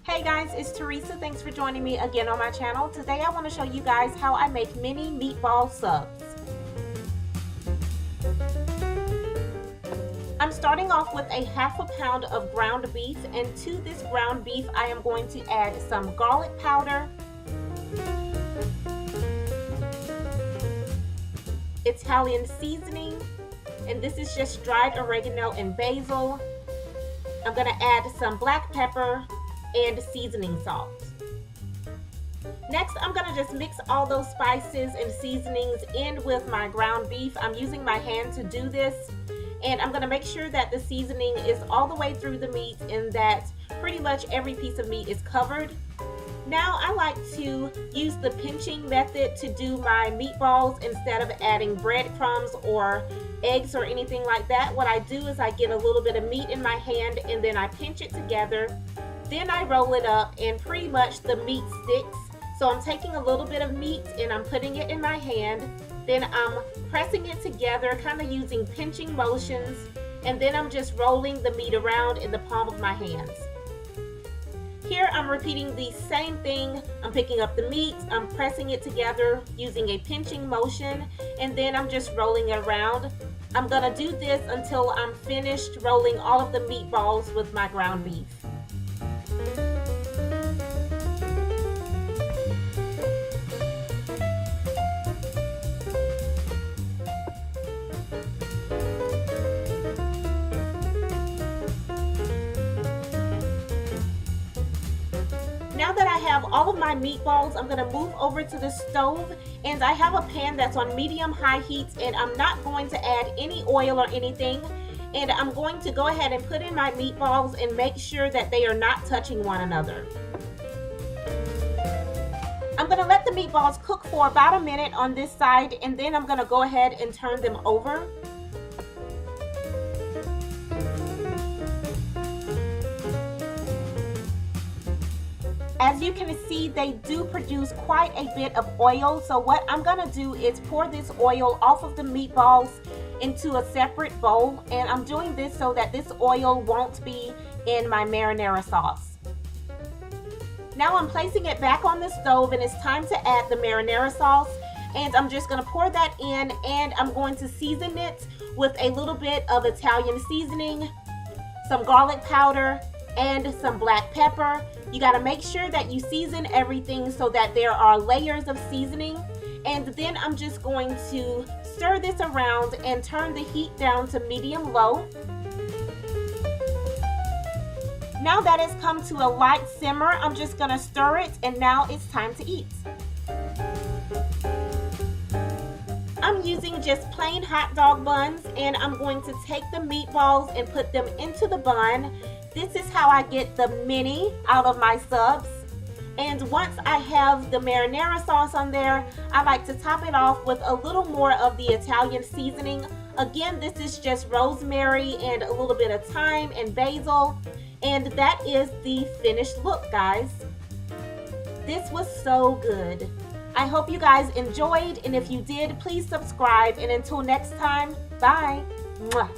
Hey guys, it's Teresa. Thanks for joining me again on my channel. Today I want to show you guys how I make mini meatball subs. I'm starting off with a ½ pound of ground beef, and to this ground beef I am going to add some garlic powder, Italian seasoning, and this is just dried oregano and basil. I'm going to add some black pepper and seasoning salt. Next, I'm going to just mix all those spices and seasonings in with my ground beef. I'm using my hand to do this, and I'm going to make sure that the seasoning is all the way through the meat and that pretty much every piece of meat is covered. Now I like to use the pinching method to do my meatballs instead of adding breadcrumbs or eggs or anything like that. What I do is I get a little bit of meat in my hand and then I pinch it together. Then I roll it up and pretty much the meat sticks. So I'm taking a little bit of meat and I'm putting it in my hand. Then I'm pressing it together, kind of using pinching motions. And then I'm just rolling the meat around in the palm of my hands. Here I'm repeating the same thing. I'm picking up the meat, I'm pressing it together using a pinching motion, and then I'm just rolling it around. I'm gonna do this until I'm finished rolling all of the meatballs with my ground beef. Now that I have all of my meatballs, I'm going to move over to the stove, and I have a pan that's on medium-high heat, and I'm not going to add any oil or anything, and I'm going to go ahead and put in my meatballs and make sure that they are not touching one another. I'm going to let the meatballs cook for about a minute on this side, and then I'm going to go ahead and turn them over. As you can see, they do produce quite a bit of oil, so what I'm going to do is pour this oil off of the meatballs into a separate bowl, and I'm doing this so that this oil won't be in my marinara sauce. Now I'm placing it back on the stove, and it's time to add the marinara sauce, and I'm just going to pour that in, and I'm going to season it with a little bit of Italian seasoning, some garlic powder, and some black pepper. You got to make sure that you season everything so that there are layers of seasoning, and then I'm just going to stir this around and turn the heat down to medium-low. Now that it's come to a light simmer, I'm just going to stir it, and now it's time to eat. I'm using just plain hot dog buns, and I'm going to take the meatballs and put them into the bun. This is how I get the mini out of my subs. And once I have the marinara sauce on there, I like to top it off with a little more of the Italian seasoning. Again, this is just rosemary and a little bit of thyme and basil. And that is the finished look, guys. This was so good. I hope you guys enjoyed, and if you did, please subscribe. And until next time, bye. Mwah.